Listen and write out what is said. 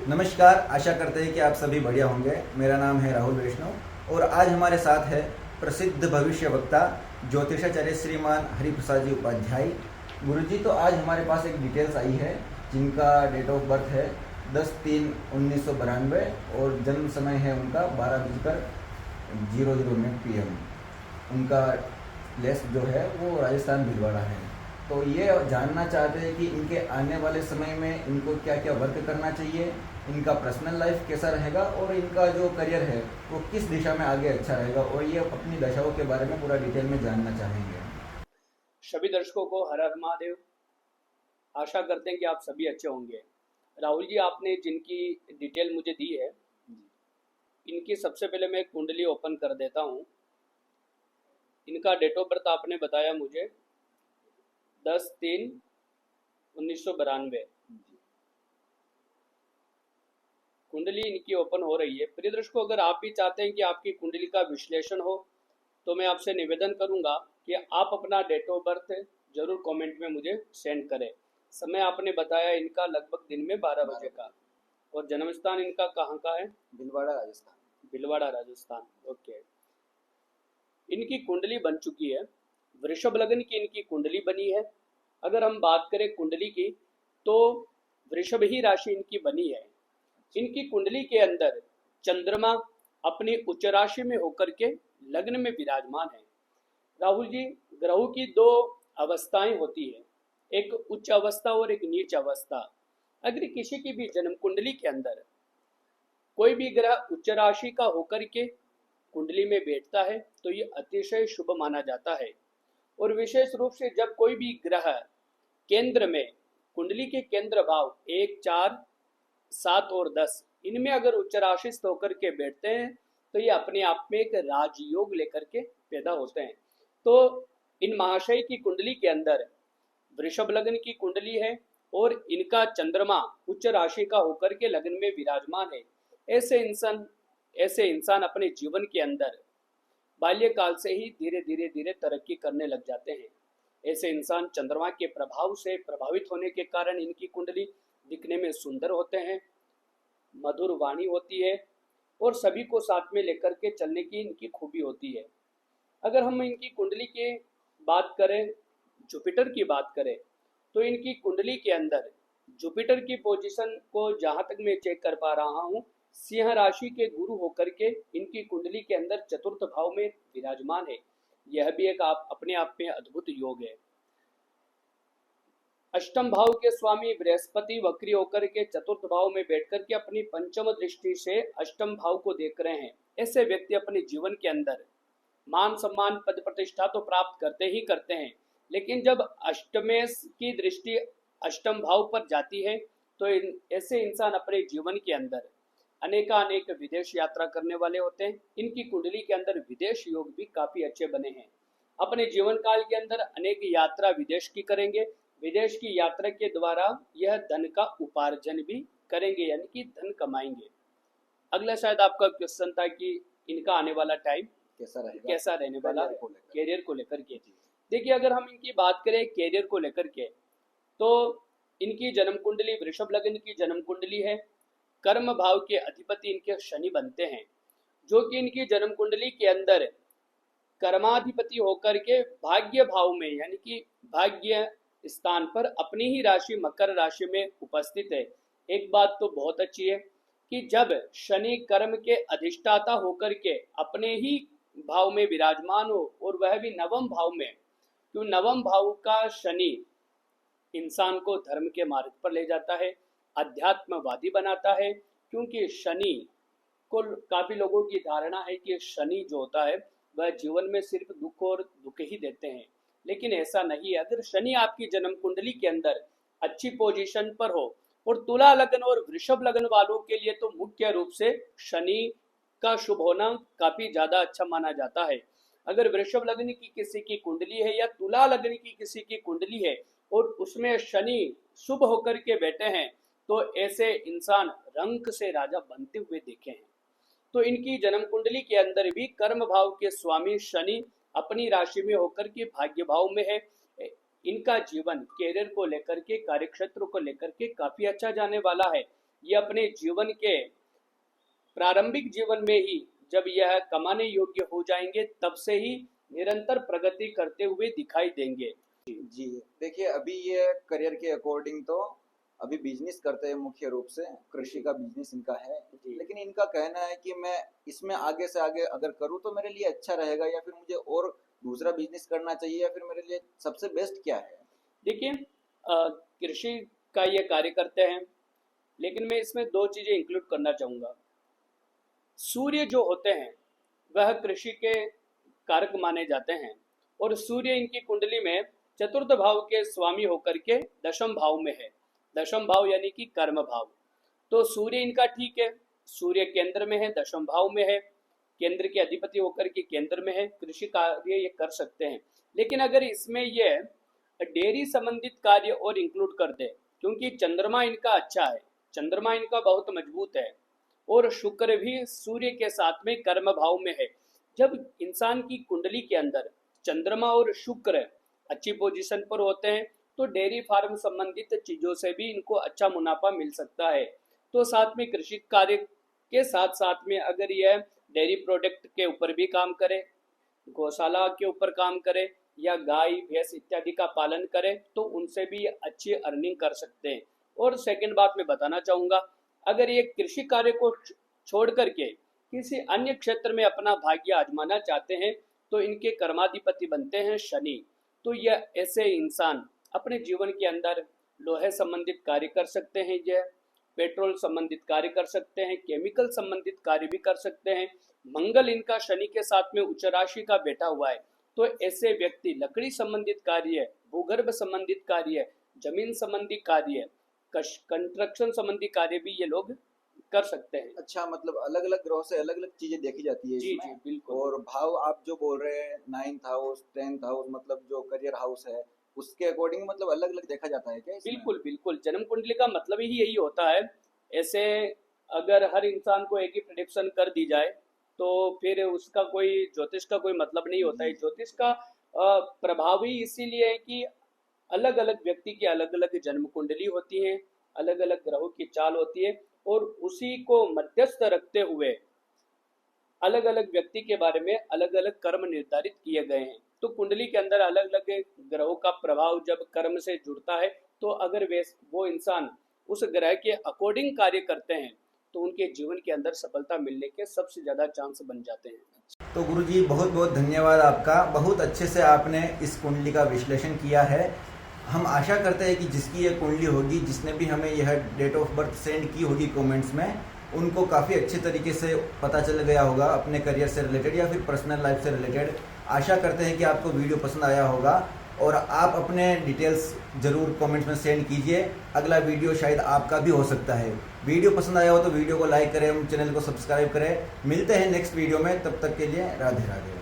नमस्कार, आशा करते हैं कि आप सभी बढ़िया होंगे। मेरा नाम है राहुल वैष्णव और आज हमारे साथ है प्रसिद्ध भविष्य वक्ता ज्योतिषाचार्य श्रीमान हरिप्रसाद जी उपाध्याय। गुरुजी, तो आज हमारे पास एक डिटेल्स आई है जिनका डेट ऑफ बर्थ है 10/3/1992 और जन्म समय है उनका 12:00 PM। उनका प्लेस जो है वो राजस्थान भीलवाड़ा है। तो ये जानना चाहते हैं कि इनके आने वाले समय में इनको क्या क्या वर्क करना चाहिए, इनका पर्सनल लाइफ कैसा रहेगा और इनका जो करियर है वो किस दिशा में आगे अच्छा रहेगा, और ये अपनी दशाओं के बारे में पूरा डिटेल में जानना चाहेंगे। सभी दर्शकों को हर हर महादेव। आशा करते हैं कि आप सभी अच्छे होंगे। राहुल जी, आपने जिनकी डिटेल मुझे दी है, इनकी सबसे पहले मैं कुंडली ओपन कर देता हूँ। इनका डेट ऑफ बर्थ आपने बताया मुझे 10/3/1992। कुंडली इनकी ओपन हो रही है। प्रिय दर्शकों, अगर आप भी चाहते हैं कि आपकी कुंडली का विश्लेषण हो तो मैं आपसे निवेदन करूंगा कि आप अपना डेट ऑफ बर्थ जरूर कमेंट में मुझे सेंड करें। समय आपने बताया इनका लगभग दिन में 12 बजे का, और जन्म स्थान इनका कहाँ का है? भीलवाड़ा, राजस्थान। भीलवाड़ा, राजस्थान। ओके। इनकी कुंडली बन चुकी है। वृषभ लग्न की इनकी कुंडली बनी है। अगर हम बात करें कुंडली की तो वृषभ ही राशि इनकी बनी है। इनकी कुंडली के अंदर चंद्रमा अपनी उच्च राशि में होकर के लग्न में विराजमान है। राहुल जी, ग्रहों की दो अवस्थाएं होती है, एक उच्च अवस्था और एक नीच अवस्था। अगर किसी की भी जन्म कुंडली के अंदर कोई भी ग्रह उच्च राशि का होकर के कुंडली में बैठता है तो ये अतिशय शुभ माना जाता है। और विशेष रूप से जब कोई भी ग्रह केंद्र में, कुंडली के केंद्र भाव 1, 4, 7 और 10, इनमें अगर उच्च राशिस्थ होकर के बैठते हैं तो ये अपने आप में एक राजयोग लेकर के पैदा होते हैं। तो इन महाशय की कुंडली के अंदर वृषभ लग्न की कुंडली है और इनका चंद्रमा उच्च राशि का होकर के लग्न में विराजमान है। ऐसे इंसान अपने जीवन के अंदर बाल्यकाल से ही धीरे धीरे धीरे तरक्की करने लग जाते हैं। ऐसे इंसान चंद्रमा के प्रभाव से प्रभावित होने के कारण इनकी कुंडली दिखने में सुंदर होते हैं, मधुर वाणी होती है और सभी को साथ में लेकर के चलने की इनकी खूबी होती है। अगर हम इनकी कुंडली की बात करें, जुपिटर की बात करें, तो इनकी कुंडली के अंदर जुपिटर की पोजीशन को जहां तक मैं चेक कर पा रहा हूं, सिंह राशि के गुरु होकर के इनकी कुंडली के अंदर चतुर्थ भाव में विराजमान है। यह भी एक अपने आप में अद्भुत योग है। अष्टम भाव के स्वामी बृहस्पति वक्री होकर के चतुर्थ भाव में बैठकर के अपनी पंचम दृष्टि से अष्टम भाव को देख रहे हैं। ऐसे व्यक्ति अपने जीवन के अंदर मान सम्मान पद प्रतिष्ठा तो प्राप्त करते ही करते हैं, लेकिन जब अष्टमेश की दृष्टि अष्टम भाव पर जाती है तो ऐसे इंसान अपने जीवन के अंदर अनेक विदेश यात्रा करने वाले होते हैं। इनकी कुंडली के अंदर विदेश योग भी काफी अच्छे बने हैं। अपने जीवन काल के अंदर अनेक यात्रा विदेश की करेंगे। विदेश की यात्रा के द्वारा यह धन का उपार्जन भी करेंगे, यानी कि धन कमाएंगे। अगला शायद आपका क्वेश्चन था कि इनका आने वाला टाइम कैसा रहने वाला है कैरियर को लेकर के। देखिए, अगर हम इनकी बात करें कैरियर को लेकर के तो इनकी जन्म कुंडली वृषभ लग्न की जन्म कुंडली है। कर्म भाव के अधिपति इनके शनि बनते हैं, जो कि इनकी जन्म कुंडली के अंदर कर्माधिपति होकर के भाग्य भाव में, यानी कि भाग्य स्थान पर अपनी ही राशि मकर राशि में उपस्थित है। एक बात तो बहुत अच्छी है कि जब शनि कर्म के अधिष्ठाता होकर के अपने ही भाव में विराजमान हो, और वह भी नवम भाव में, क्यों नवम भाव का शनि इंसान को धर्म के मार्ग पर ले जाता है, अध्यात्मवादी बनाता है। क्योंकि शनि को काफी लोगों की धारणा है कि शनि जो होता है वह जीवन में सिर्फ दुख और दुख ही देते हैं, लेकिन ऐसा नहीं है। अगर शनि आपकी जन्म कुंडली के अंदर अच्छी पोजीशन पर हो, और तुला लग्न और वृषभ लग्न वालों के लिए तो मुख्य रूप से शनि का शुभ होना काफी ज्यादा अच्छा माना जाता है। अगर वृषभ लग्न की किसी की कुंडली है या तुला लग्न की किसी की कुंडली है और उसमें शनि शुभ होकर के बैठे हैं तो ऐसे इंसान रंक से राजा बनते हुए देखे हैं। तो इनकी जन्म कुंडली के अंदर भी कर्म भाव के स्वामी शनि अपनी राशि में होकर के भाग्य भाव में है। इनका जीवन कैरियर को लेकर के, कार्यक्षेत्र को लेकर के काफी अच्छा जाने वाला है। ये अपने जीवन के प्रारंभिक जीवन में ही जब यह कमाने योग्य हो जाएंगे तब से ही निरंतर प्रगति करते हुए दिखाई देंगे। जी देखिए, अभी ये करियर के अकॉर्डिंग तो अभी बिजनेस करते हैं, मुख्य रूप से कृषि का बिजनेस इनका है। जी। लेकिन इनका कहना है कि मैं इसमें आगे से आगे अगर करूँ तो मेरे लिए अच्छा रहेगा, या फिर मुझे और दूसरा बिजनेस करना चाहिए, या फिर मेरे लिए सबसे बेस्ट क्या है? देखिए, कृषि का ये कार्य करते हैं, लेकिन मैं इसमें दो चीजें इंक्लूड करना चाहूंगा। सूर्य जो होते हैं वह कृषि के कारक माने जाते हैं, और सूर्य इनकी कुंडली में चतुर्थ भाव के स्वामी होकर के दशम भाव में है। दशम भाव यानी कि कर्म भाव। तो सूर्य इनका ठीक है, सूर्य केंद्र में है, दशम भाव में है, केंद्र के अधिपति होकर के केंद्र में है, कृषि कार्य ये कर सकते हैं। लेकिन अगर इसमें ये डेयरी संबंधित कार्य और इंक्लूड कर दे, क्योंकि चंद्रमा इनका अच्छा है, चंद्रमा इनका बहुत मजबूत है, और शुक्र भी सूर्य के साथ में कर्म भाव में है। जब इंसान की कुंडली के अंदर चंद्रमा और शुक्र अच्छी पोजीशन पर होते हैं तो डेयरी फार्म संबंधित चीजों से भी इनको अच्छा मुनाफा मिल सकता है। तो साथ में कृषि कार्य के साथ साथ में अगर यह डेयरी प्रोडक्ट के ऊपर भी काम करे, गौशाला के ऊपर काम करे, या गाय भैंस इत्यादि का पालन करे, तो उनसे भी अच्छी अर्निंग कर सकते हैं। और सेकंड बात मैं बताना चाहूँगा, अगर ये कृषि कार्य को छोड़ करके किसी अन्य क्षेत्र में अपना भाग्य आजमाना चाहते हैं तो इनके कर्माधिपति बनते हैं शनि। तो यह ऐसे इंसान अपने जीवन के अंदर लोहे संबंधित कार्य कर सकते हैं, यह पेट्रोल संबंधित कार्य कर सकते हैं, केमिकल संबंधित कार्य भी कर सकते हैं। मंगल इनका शनि के साथ में उच्च राशि का बैठा हुआ है, तो ऐसे व्यक्ति लकड़ी संबंधित कार्य, भूगर्भ संबंधित कार्य, जमीन संबंधी कार्य, कंस्ट्रक्शन संबंधी कार्य भी ये लोग कर सकते हैं। अच्छा, मतलब अलग अलग ग्रहों से अलग अलग चीजें देखी जाती है जी इसमें। जी बिल्कुल। और भाव आप जो बोल रहे हैं, 9th हाउस 10th हाउस, मतलब जो करियर हाउस है उसके अकॉर्डिंग मतलब अलग अलग देखा जाता है क्या इसमें? बिल्कुल बिल्कुल, जन्म कुंडली का मतलब ही यही होता है। ऐसे अगर हर इंसान को एक ही प्रेडिक्शन कर दी जाए तो फिर उसका कोई ज्योतिष का कोई मतलब नहीं होता है। ज्योतिष का प्रभाव ही इसीलिए है कि अलग अलग व्यक्ति की अलग अलग जन्म कुंडली होती है, अलग अलग ग्रहों की चाल होती है, और उसी को मध्यस्थ रखते हुए अलग अलग व्यक्ति के बारे में अलग अलग कर्म निर्धारित किए गए हैं। तो कुंडली के अंदर अलग अलग ग्रहों का प्रभाव जब कर्म से जुड़ता है, तो अगर वो इंसान उस ग्रह के अकॉर्डिंग कार्य करते हैं तो उनके जीवन के अंदर सफलता मिलने के सबसे ज्यादा चांस बन जाते हैं। तो गुरुजी बहुत बहुत धन्यवाद आपका, बहुत अच्छे से आपने इस कुंडली का विश्लेषण किया है। हम आशा करते हैं कि जिसकी ये कुंडली होगी, जिसने भी हमें यह डेट ऑफ बर्थ सेंड की होगी कमेंट्स में, उनको काफ़ी अच्छे तरीके से पता चल गया होगा अपने करियर से रिलेटेड या फिर पर्सनल लाइफ से रिलेटेड। आशा करते हैं कि आपको वीडियो पसंद आया होगा, और आप अपने डिटेल्स ज़रूर कमेंट्स में सेंड कीजिए। अगला वीडियो शायद आपका भी हो सकता है। वीडियो पसंद आया हो तो वीडियो को लाइक करें, चैनल को सब्सक्राइब करें। मिलते हैं नेक्स्ट वीडियो में, तब तक के लिए राधे राधे।